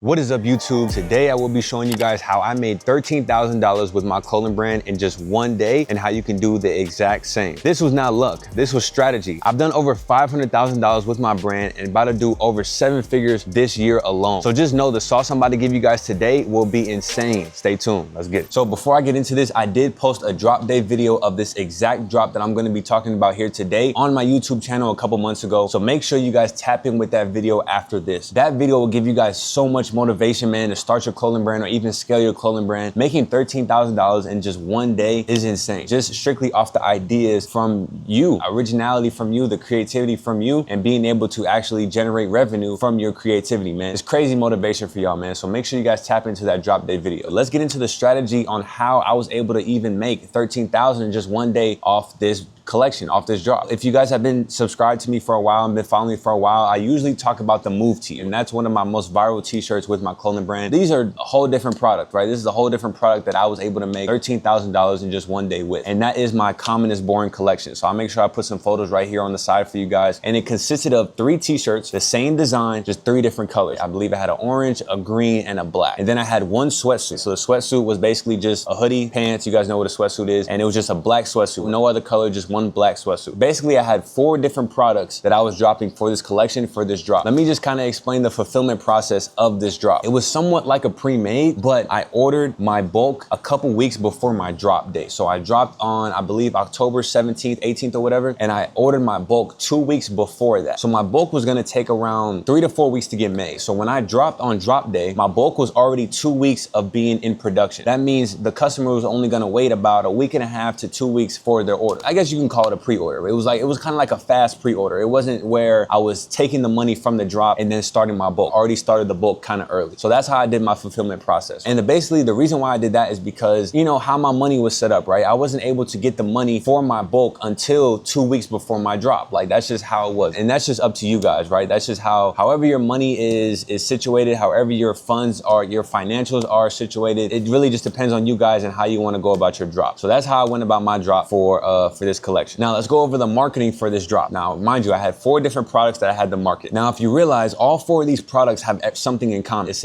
What is up, YouTube? Today I will be showing you guys how I made $13,000 with my clothing brand in just one day and how you can do the exact same. This was not luck, this was strategy. I've done over $500,000 with my brand and about to do over 7 figures this year alone. So just know the sauce I'm about to give you guys today will be insane. Stay tuned, let's get it. So before I get into this, I did post a drop day video of this exact drop that I'm gonna be talking about here today on my YouTube channel a couple months ago. So make sure you guys tap in with that video after this. That video will give you guys so much motivation, man, to start your clothing brand or even scale your clothing brand. Making $13,000 in just one day is insane. Just strictly off the ideas from you, originality from you, the creativity from you, and being able to actually generate revenue from your creativity, man. It's crazy motivation for y'all, man. So make sure you guys tap into that drop day video. Let's get into the strategy on how I was able to even make $13,000 in just one day off this collection, off this drop. If you guys have been subscribed to me for a while and been following me for a while, I usually talk about the Move Tee, and that's one of my most viral t-shirts with my clothing brand. These are a whole different product, right? This is a whole different product that I was able to make $13,000 in just one day with, and that is my Common is Boring collection. So I'll make sure I put some photos right here on the side for you guys, and it consisted of 3 t-shirts, the same design, just 3 different colors. I believe I had an orange, a green, and a black. And then I had one sweatsuit. So the sweatsuit was basically just a hoodie, pants, you guys know what a sweatsuit is, and it was just a black sweatsuit, no other color, just one black sweatsuit. Basically, I had 4 different products that I was dropping for this collection, for this drop. Let me just kind of explain the fulfillment process of this drop. It was somewhat like a pre-made, but I ordered my bulk a couple weeks before my drop date. So I dropped on, I believe, October 17th, 18th or whatever, and I ordered my bulk 2 weeks before that. So my bulk was gonna take around 3 to 4 weeks to get made. So when I dropped on drop day, my bulk was already 2 weeks of being in production. That means the customer was only gonna wait about a week and a half to 2 weeks for their order. I guess you can call it a pre-order. It was kind of like a fast pre-order. It wasn't where I was taking the money from the drop and then starting my bulk. I already started the bulk kind of early. So that's how I did my fulfillment process. And basically the reason why I did that is because, you know, how my money was set up, right? I wasn't able to get the money for my bulk until 2 weeks before my drop. Like, that's just how it was. And that's just up to you guys, right? That's just however your money is situated, however your funds are, your financials are situated. It really just depends on you guys and how you want to go about your drop. So that's how I went about my drop for this collection. Now let's go over the marketing for this drop. Now, mind you, I had 4 different products that I had to market. Now, if you realize, all 4 of these products have something in common. It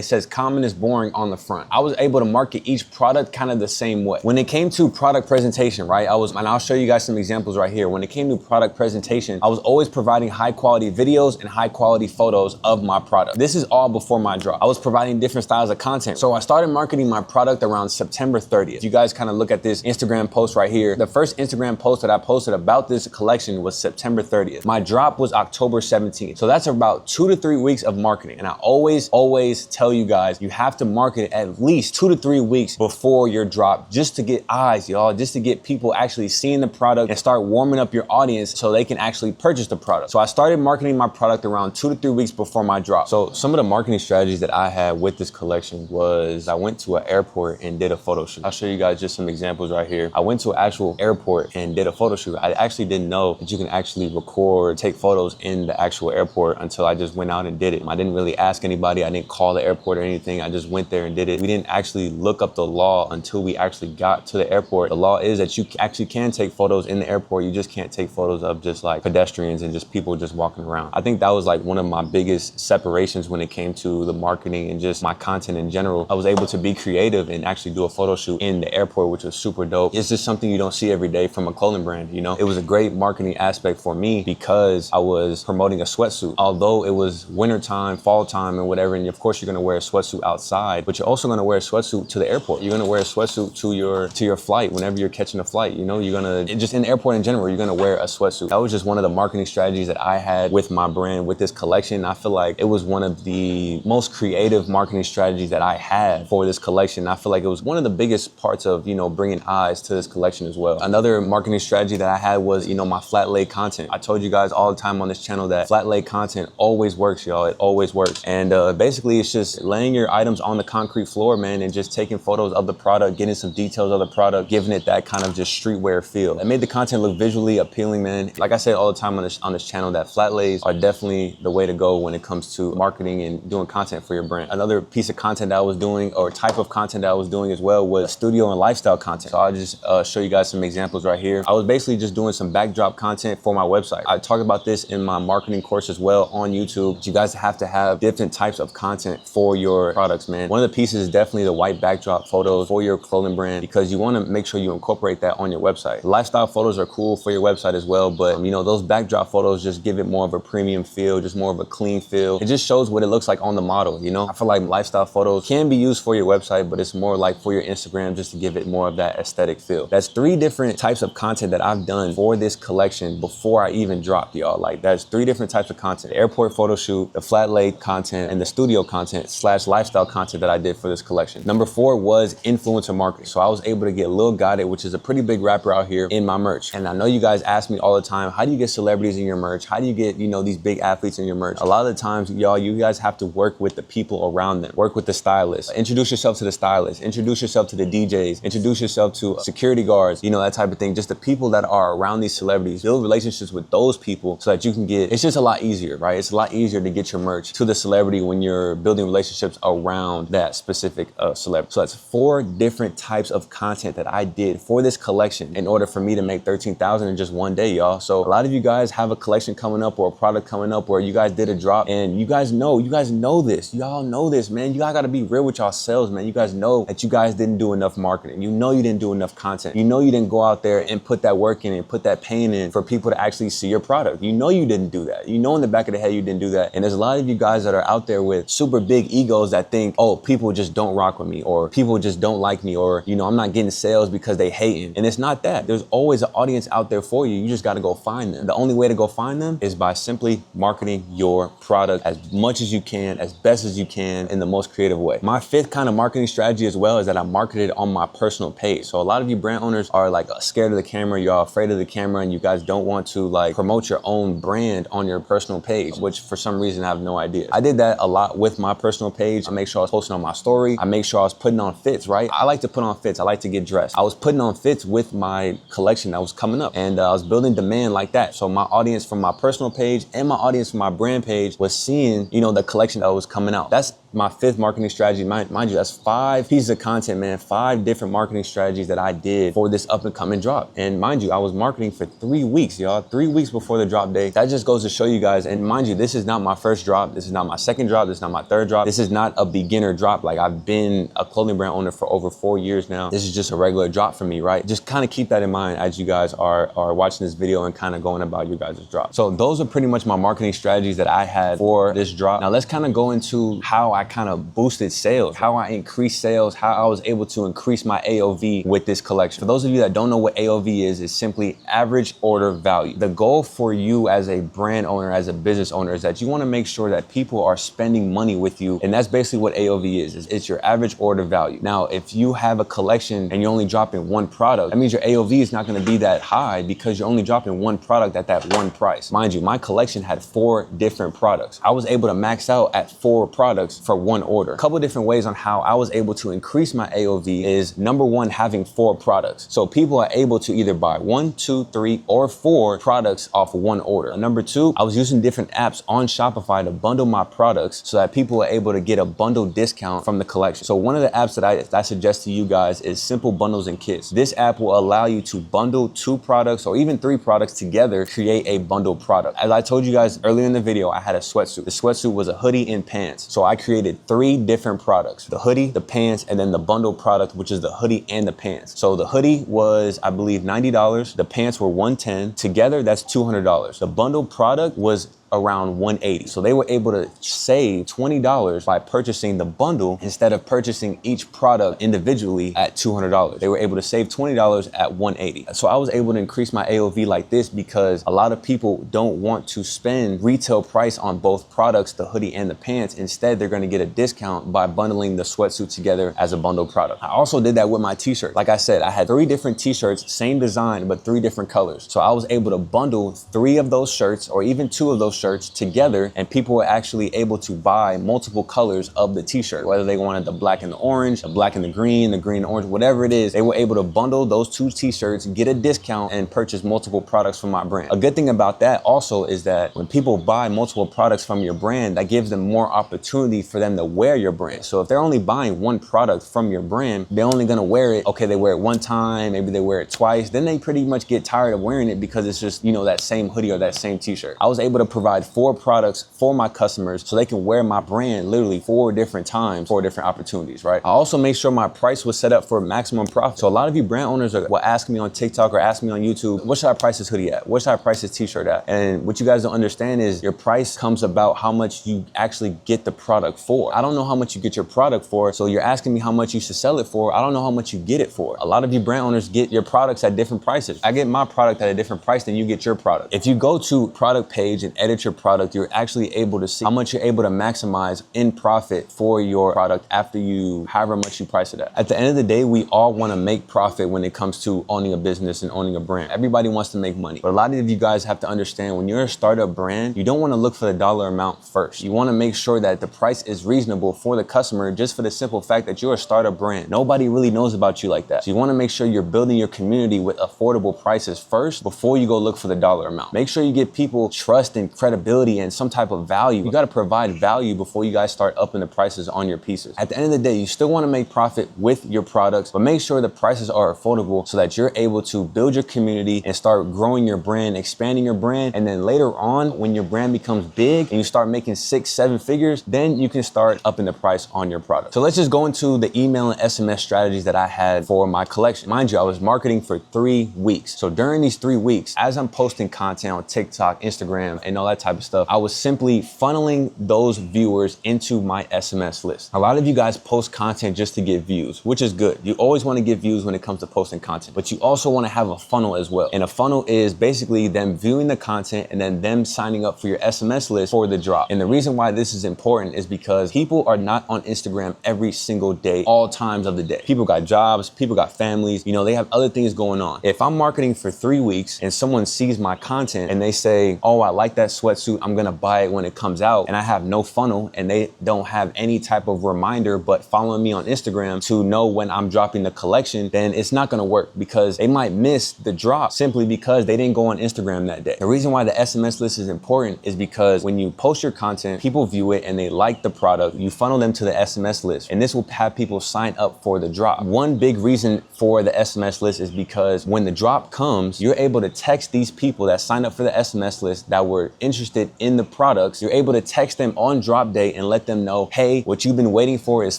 says Common is Boring on the front. I was able to market each product kind of the same way. When it came to product presentation, right, and I'll show you guys some examples right here. When it came to product presentation, I was always providing high quality videos and high quality photos of my product. This is all before my drop. I was providing different styles of content. So I started marketing my product around September 30th. You guys kind of look at this Instagram post right here. The first Instagram post that I posted about this collection was September 30th. My drop was October 17th. So that's about 2 to 3 weeks of marketing. And I always tell you guys, you have to market at least 2 to 3 weeks before your drop, just to get eyes, y'all, just to get people actually seeing the product and start warming up your audience so they can actually purchase the product. So I started marketing my product around 2 to 3 weeks before my drop. So some of the marketing strategies that I had with this collection was I went to an airport and did a photo shoot. I'll show you guys just some examples right here. I went to an actual airport and did a photo shoot. I actually didn't know that you can actually record, take photos in the actual airport until I just went out and did it. I didn't really ask anybody. I didn't call the airport or anything. I just went there and did it. We didn't actually look up the law until we actually got to the airport. The law is that you actually can take photos in the airport. You just can't take photos of just like pedestrians and just people just walking around. I think that was like one of my biggest separations when it came to the marketing and just my content in general. I was able to be creative and actually do a photo shoot in the airport, which was super dope. It's just something you don't see every day from a clothing brand, you know? It was a great marketing aspect for me because I was promoting a sweatsuit. Although it was wintertime, fall time and whatever, and of course you're gonna wear a sweatsuit outside, but you're also gonna wear a sweatsuit to the airport. You're gonna wear a sweatsuit to your flight whenever you're catching a flight, you know? You're gonna, just in the airport in general, you're gonna wear a sweatsuit. That was just one of the marketing strategies that I had with my brand, with this collection. I feel like it was one of the most creative marketing strategies that I had for this collection. I feel like it was one of the biggest parts of, you know, bringing eyes to this collection as well. Another marketing strategy that I had was, you know, my flat lay content. I told you guys all the time on this channel that flat lay content always works, y'all. It always works. And basically it's just laying your items on the concrete floor, man, and just taking photos of the product, getting some details of the product, giving it that kind of just streetwear feel. That made the content look visually appealing, man. Like I say all the time on this channel, that flat lays are definitely the way to go when it comes to marketing and doing content for your brand. Another piece of content that I was doing, or type of content that I was doing as well, was studio and lifestyle content. So I'll just show you guys some examples right here. I was basically just doing some backdrop content for my website. I talk about this in my marketing course as well on YouTube. You guys have to have different types of content for your products, man. One of the pieces is definitely the white backdrop photos for your clothing brand, because you want to make sure you incorporate that on your website. Lifestyle photos are cool for your website as well, but you know, those backdrop photos just give it more of a premium feel, just more of a clean feel. It just shows what it looks like on the model, you know? I feel like lifestyle photos can be used for your website, but it's more like for your Instagram, just to give it more of that aesthetic feel. That's 3 different types of content that I've done for this collection before I even dropped, y'all. Like, that's 3 different types of content: the airport photo shoot, the flat lay content, and the studio content / lifestyle content that I did for this collection. Number 4 was influencer marketing. So I was able to get Lil Gotit, which is a pretty big rapper out here, in my merch. And I know you guys ask me all the time, how do you get celebrities in your merch? How do you get, you know, these big athletes in your merch? A lot of the times, y'all, you guys have to work with the people around them. Work with the stylists. Introduce yourself to the stylists. Introduce yourself to the DJs. Introduce yourself to security guards, you know, that type of thing. Just the people that are around these celebrities. Build relationships with those people so that you can get, it's just a lot easier, right? It's a lot easier to get your merch to the celebrity when you're building relationships around that specific celebrity. So that's 4 different types of content that I did for this collection in order for me to make $13,000 in just one day, y'all. So a lot of you guys have a collection coming up or a product coming up where you guys did a drop, and you guys know this. Y'all know this, man. You guys gotta be real with yourselves, man. You guys know that you guys didn't do enough marketing. You know you didn't do enough content. You know you didn't go out there and put that work in and put that pain in for people to actually see your product. You know you didn't do that. You know in the back of the head you didn't do that. And there's a lot of you guys that are out there with super big egos that think, oh, people just don't rock with me, or people just don't like me, or, you know, I'm not getting sales because they hating. And it's not that. There's always an audience out there for you. You just got to go find them. The only way to go find them is by simply marketing your product as much as you can, as best as you can, in the most creative way. My 5th kind of marketing strategy as well is that I marketed on my personal page. So a lot of you brand owners are like scared of the camera. You're afraid of the camera, and you guys don't want to like promote your own brand on your personal page, which for some reason I have no idea. I did that a lot with my personal page. I make sure I was posting on my story. I make sure I was putting on fits, right? I like to put on fits. I like to get dressed. I was putting on fits with my collection that was coming up, and I was building demand like that. So my audience from my personal page and my audience from my brand page was seeing, you know, the collection that was coming out. That's my 5th marketing strategy. Mind you, that's 5 pieces of content, man. 5 different marketing strategies that I did for this up and coming drop. And mind you, I was marketing for 3 weeks, y'all. 3 weeks before the drop day. That just goes to show you guys. And mind you, this is not my first drop. This is not my second drop. This is not my 3rd drop. This is not a beginner drop. Like, I've been a clothing brand owner for over 4 years now. This is just a regular drop for me, right? Just kind of keep that in mind as you guys are watching this video and kind of going about your guys' drop. So those are pretty much my marketing strategies that I had for this drop. Now let's kind of go into how I kind of boosted sales, how I increased sales, how I was able to increase my AOV with this collection. For those of you that don't know what AOV is simply average order value. The goal for you as a brand owner, as a business owner, is that you want to make sure that people are spending money with you. And that's basically what AOV is. It's your average order value. Now, if you have a collection and you're only dropping 1 product, that means your AOV is not going to be that high because you're only dropping 1 product at that 1 price. Mind you, my collection had 4 different products. I was able to max out at 4 products for 1 order. A couple different ways on how I was able to increase my AOV is, number 1, having 4 products. So people are able to either buy 1, 2, 3, or 4 products off 1 order. Number 2, I was using different apps on Shopify to bundle my products so that people are able to get a bundle discount from the collection. So one of the apps that I suggest to you guys is Simple Bundles and Kits. This app will allow you to bundle 2 products or even 3 products together, create a bundle product. As I told you guys earlier in the video, I had a sweatsuit. The sweatsuit was a hoodie and pants. So I created 3 different products: the hoodie, the pants, and then the bundle product, which is the hoodie and the pants. So the hoodie was, I believe, $90. The pants were $110. Together, that's $200. The bundle product was around $180. So they were able to save $20 by purchasing the bundle instead of purchasing each product individually at $200. They were able to save $20 at $180. So I was able to increase my AOV like this because a lot of people don't want to spend retail price on both products, the hoodie and the pants. Instead, they're going to get a discount by bundling the sweatsuit together as a bundle product. I also did that with my t-shirt. Like I said, I had 3 different t-shirts, same design, but 3 different colors. So I was able to bundle 3 of those shirts, or even 2 of those shirts together, and people were actually able to buy multiple colors of the t-shirt, whether they wanted the black and the orange, the black and the green and orange, whatever it is. They were able to bundle those two t-shirts, get a discount, and purchase multiple products from my brand. A good thing about that also is that when people buy multiple products from your brand, that gives them more opportunity for them to wear your brand. So if they're only buying one product from your brand, they're only gonna wear it, okay, they wear it one time, maybe they wear it twice, then they pretty much get tired of wearing it because it's just, you know, that same hoodie or that same t-shirt. I was able to provide 4 products for my customers so they can wear my brand literally 4 different times, 4 different opportunities, right? I also made sure my price was set up for maximum profit. So a lot of you brand owners will ask me on TikTok or ask me on YouTube, what should I price this hoodie at? What should I price this t-shirt at? And what you guys don't understand is your price comes about how much you actually get the product for. I don't know how much you get your product for, so you're asking me how much you should sell it for. I don't know how much you get it for. A lot of you brand owners get your products at different prices. I get my product at a different price than you get your product. If you go to product page and edit your product, you're actually able to see how much you're able to maximize in profit for your product after you, however much you price it at. At the end of the day, we all want to make profit when it comes to owning a business and owning a brand. Everybody wants to make money. But a lot of you guys have to understand, when you're a startup brand, you don't want to look for the dollar amount first. You want to make sure that the price is reasonable for the customer, just for the simple fact that you're a startup brand. Nobody really knows about you like that. So you want to make sure you're building your community with affordable prices first before you go look for the dollar amount. Make sure you give people trust and credibility and some type of value. You got to provide value before you guys start upping the prices on your pieces. At the end of the day, you still want to make profit with your products, but make sure the prices are affordable so that you're able to build your community and start growing your brand, expanding your brand. And then later on, when your brand becomes big and you start making 6-7 figures, then you can start upping the price on your product. So let's just go into the email and SMS strategies that I had for my collection. Mind you, I was marketing for 3 weeks. So during these 3 weeks, as I'm posting content on TikTok, Instagram, and all that type of stuff, I was simply funneling those viewers into my SMS list. A lot of you guys post content just to get views, which is good. You always want to get views when it comes to posting content, but you also want to have a funnel as well. And a funnel is basically them viewing the content and then them signing up for your SMS list for the drop. And the reason why this is important is because people are not on Instagram every single day, all times of the day. People got jobs, people got families, you know, they have other things going on. If I'm marketing for 3 weeks and someone sees my content and they say, oh, I like that sweatsuit, I'm gonna buy it when it comes out, and I have no funnel and they don't have any type of reminder but following me on Instagram to know when I'm dropping the collection, then it's not gonna work because they might miss the drop simply because they didn't go on Instagram that day. The reason why the SMS list is important is because when you post your content, people view it and they like the product, you funnel them to the SMS list, and this will have people sign up for the drop. One big reason for the SMS list is because when the drop comes, you're able to text these people that sign up for the SMS list that were interested in the products. You're able to text them on drop day and let them know, hey, what you've been waiting for is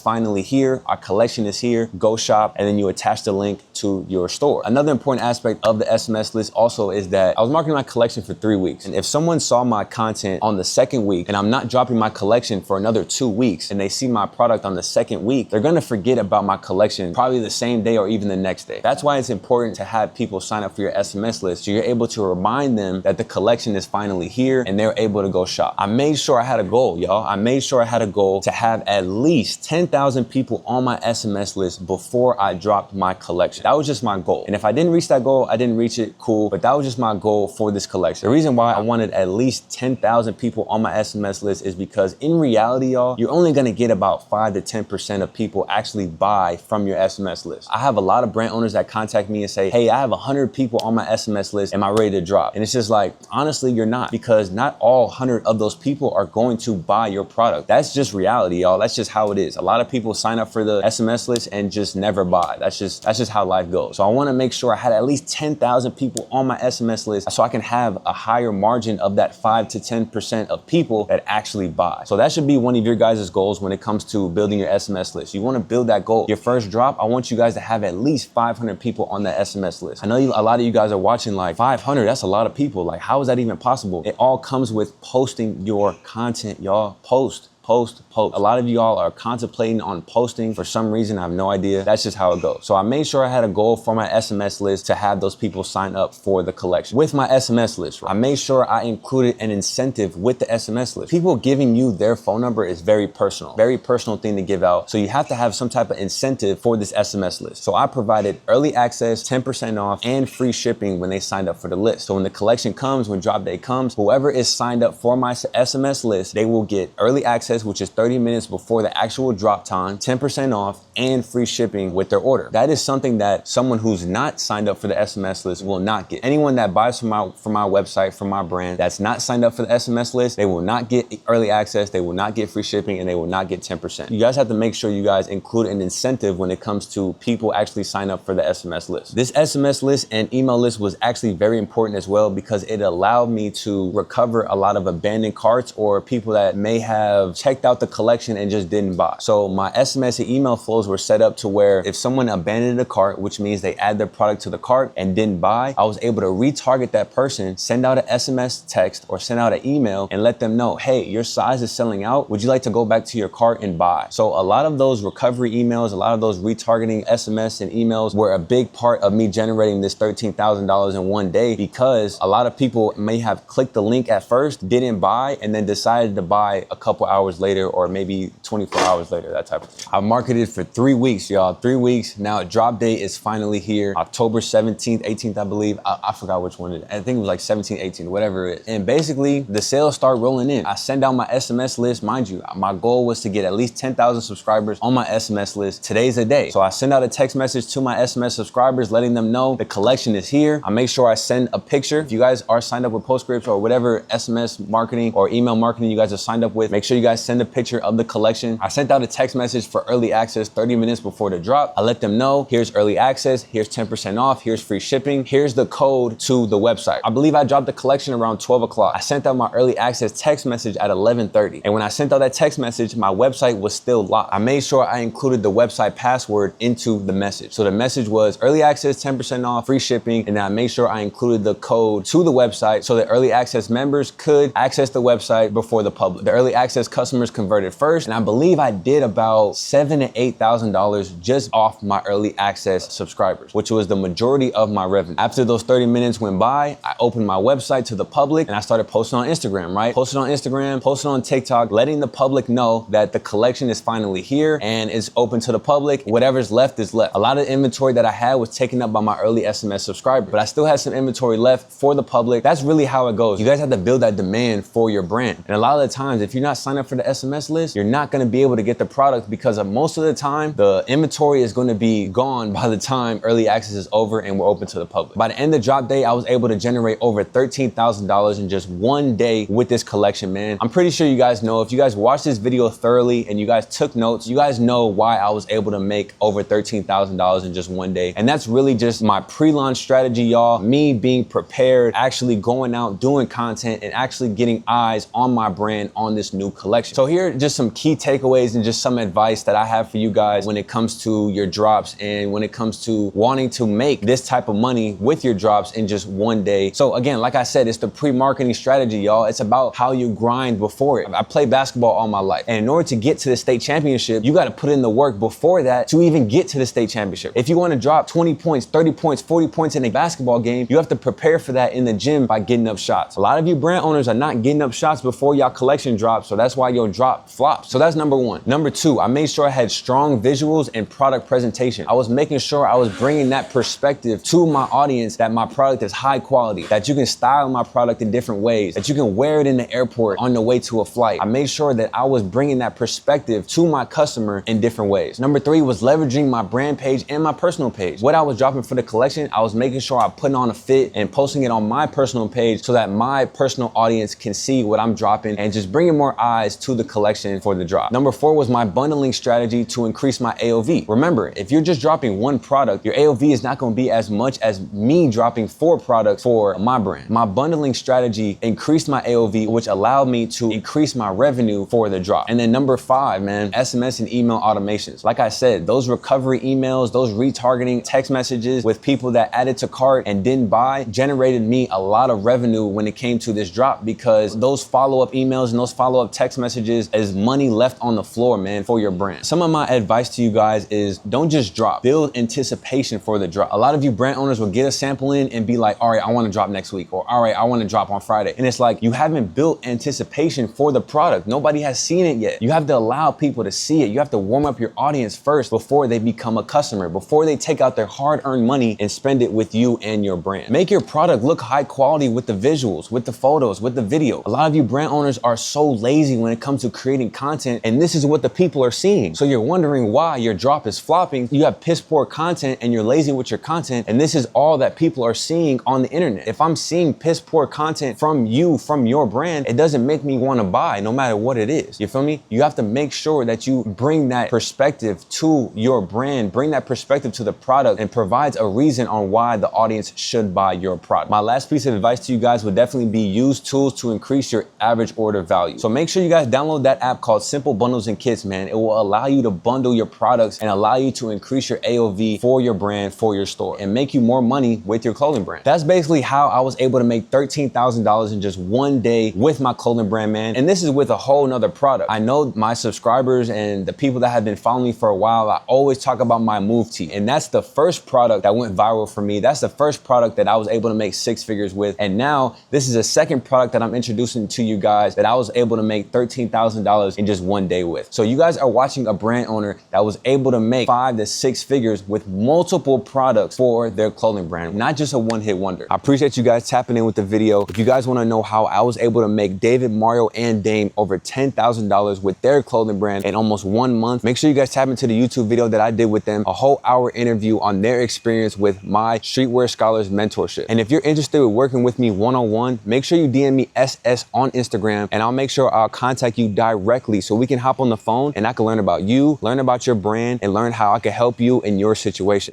finally here. Our collection is here. Go shop. And then you attach the link to your store. Another important aspect of the SMS list also is that I was marketing my collection for 3 weeks. And if someone saw my content on the 2nd week and I'm not dropping my collection for another 2 weeks and they see my product on the 2nd week, they're gonna forget about my collection probably the same day or even the next day. That's why it's important to have people sign up for your SMS list so you're able to remind them that the collection is finally here and they're able to go shop. I made sure I had a goal, y'all. I made sure I had a goal to have at least 10,000 people on my SMS list before I dropped my collection. That was just my goal. And if I didn't reach that goal, I didn't reach it, cool. But that was just my goal for this collection. The reason why I wanted at least 10,000 people on my SMS list is because in reality, y'all, you're only gonna get about 5 to 10% of people actually buy from your SMS list. I have a lot of brand owners that contact me and say, hey, I have 100 people on my SMS list. Am I ready to drop? And it's just like, honestly, you're not, because not all 100 of those people are going to buy your product. That's just reality, y'all. That's just how it is. A lot of people sign up for the SMS list and just never buy. That's just how life goes. So I want to make sure I had at least 10,000 people on my SMS list so I can have a higher margin of that 5 to 10% of people that actually buy. So that should be one of your guys' goals when it comes to building your SMS list. You want to build that goal. Your first drop, I want you guys to have at least 500 people on that SMS list. I know a lot of you guys are watching like 500, that's a lot of people. Like, how is that even possible? It all comes with posting your content, y'all. Post post. A lot of y'all are contemplating on posting for some reason. I have no idea. That's just how it goes. So I made sure I had a goal for my SMS list to have those people sign up for the collection. With my SMS list, I made sure I included an incentive with the SMS list. People giving you their phone number is very personal thing to give out. So you have to have some type of incentive for this SMS list. So I provided early access, 10% off, and free shipping when they signed up for the list. So when the collection comes, when drop day comes, whoever is signed up for my SMS list, they will get early access, which is 30 minutes before the actual drop time, 10% off, and free shipping with their order. That is something that someone who's not signed up for the SMS list will not get. Anyone that buys from my website, from my brand, that's not signed up for the SMS list, they will not get early access, they will not get free shipping, and they will not get 10%. You guys have to make sure you guys include an incentive when it comes to people actually sign up for the SMS list. This SMS list and email list was actually very important as well because it allowed me to recover a lot of abandoned carts or people that may have checked out the collection and just didn't buy. So my SMS and email flows were set up to where if someone abandoned a cart, which means they add their product to the cart and didn't buy, I was able to retarget that person, send out an SMS text or send out an email and let them know, hey, your size is selling out. Would you like to go back to your cart and buy? So a lot of those recovery emails, a lot of those retargeting SMS and emails were a big part of me generating this $13,000 in one day because a lot of people may have clicked the link at first, didn't buy, and then decided to buy a couple hours later or maybe 24 hours later, that type of thing. I marketed for 3 weeks, y'all, 3 weeks. Now drop date is finally here, October 17th, 18th, I believe. I forgot which one it is. I think it was like 17, 18, whatever it is. And basically the sales start rolling in. I send out my SMS list. Mind you, my goal was to get at least 10,000 subscribers on my SMS list. Today's the day. So I send out a text message to my SMS subscribers, letting them know the collection is here. I make sure I send a picture. If you guys are signed up with Postscript or whatever SMS marketing or email marketing you guys are signed up with, make sure you guys send a picture of the collection. I sent out a text message for early access 30 minutes before the drop. I let them know, here's early access, here's 10% off, here's free shipping, here's the code to the website. I believe I dropped the collection around 12 o'clock. I sent out my early access text message at 11:30. And when I sent out that text message, my website was still locked. I made sure I included the website password into the message. So the message was early access, 10% off, free shipping. And then I made sure I included the code to the website so that early access members could access the website before the public. The early access customers converted first. And I believe I did about $7,000 to $8,000 just off my early access subscribers, which was the majority of my revenue. After those 30 minutes went by, I opened my website to the public and I started posting on Instagram, right? Posted on Instagram, posted on TikTok, letting the public know that the collection is finally here and is open to the public. Whatever's left is left. A lot of inventory that I had was taken up by my early SMS subscribers, but I still had some inventory left for the public. That's really how it goes. You guys have to build that demand for your brand. And a lot of the times, if you're not signed up for the SMS list, you're not gonna be able to get the product because of most of the time, the inventory is gonna be gone by the time early access is over and we're open to the public. By the end of drop day, I was able to generate over $13,000 in just one day with this collection, man. I'm pretty sure you guys know, if you guys watched this video thoroughly and you guys took notes, you guys know why I was able to make over $13,000 in just one day. And that's really just my pre-launch strategy, y'all. Me being prepared, actually going out, doing content, and actually getting eyes on my brand on this new collection. So here are just some key takeaways and just some advice that I have for you guys when it comes to your drops and when it comes to wanting to make this type of money with your drops in just one day. So again, like I said, it's the pre-marketing strategy, y'all. It's about how you grind before it. I played basketball all my life. And in order to get to the state championship, you got to put in the work before that to even get to the state championship. If you want to drop 20 points, 30 points, 40 points in a basketball game, you have to prepare for that in the gym by getting up shots. A lot of you brand owners are not getting up shots before y'all collection drops, so that's why your drop flops. So that's number one. Number two, I made sure I had strong visuals and product presentation. I was making sure I was bringing that perspective to my audience that my product is high quality, that you can style my product in different ways, that you can wear it in the airport on the way to a flight. I made sure that I was bringing that perspective to my customer in different ways. Number three was leveraging my brand page and my personal page. What I was dropping for the collection, I was making sure I put on a fit and posting it on my personal page so that my personal audience can see what I'm dropping and just bringing more eyes to the collection for the drop. Number four was my bundling strategy to increase my AOV. Remember, if you're just dropping one product, your AOV is not going to be as much as me dropping 4 products for my brand. My bundling strategy increased my AOV, which allowed me to increase my revenue for the drop. And then number 5, man, SMS and email automations. Like I said, those recovery emails, those retargeting text messages with people that added to cart and didn't buy generated me a lot of revenue when it came to this drop, because those follow-up emails and those follow-up text messages messages as money left on the floor, man, for your brand. Some of my advice to you guys is don't just drop, build anticipation for the drop. A lot of you brand owners will get a sample in and be like, all right, I want to drop next week, or all right, I want to drop on Friday. And it's like, you haven't built anticipation for the product. Nobody has seen it yet. You have to allow people to see it. You have to warm up your audience first before they become a customer, before they take out their hard-earned money and spend it with you and your brand. Make your product look high quality with the visuals, with the photos, with the video. A lot of you brand owners are so lazy when it comes to creating content, and this is what the people are seeing. So you're wondering why your drop is flopping. You have piss poor content and you're lazy with your content, and this is all that people are seeing on the internet. If I'm seeing piss poor content from you, from your brand, it doesn't make me want to buy no matter what it is. You feel me? You have to make sure that you bring that perspective to your brand, bring that perspective to the product, and provides a reason on why the audience should buy your product. My last piece of advice to you guys would definitely be use tools to increase your average order value. So make sure you guys download that app called Simple Bundles and Kits, man. It will allow you to bundle your products and allow you to increase your AOV for your brand, for your store, and make you more money with your clothing brand. That's basically how I was able to make $13,000 in just one day with my clothing brand, man. And this is with a whole nother product. I know my subscribers and the people that have been following me for a while, I always talk about my Move Tee. And that's the first product that went viral for me. That's the first product that I was able to make 6 figures with. And now this is a second product that I'm introducing to you guys that I was able to make $13,000 in just one day with. So you guys are watching a brand owner that was able to make 5 to 6 figures with multiple products for their clothing brand, not just a one-hit wonder. I appreciate you guys tapping in with the video. If you guys want to know how I was able to make David, Mario, and Dame over $10,000 with their clothing brand in almost 1 month, make sure you guys tap into the YouTube video that I did with them, a whole hour interview on their experience with my Streetwear Scholars mentorship. And if you're interested in working with me one-on-one, make sure you DM me SS on Instagram, and I'll make sure I'll contact you directly so we can hop on the phone and I can learn about you, learn about your brand, and learn how I can help you in your situation.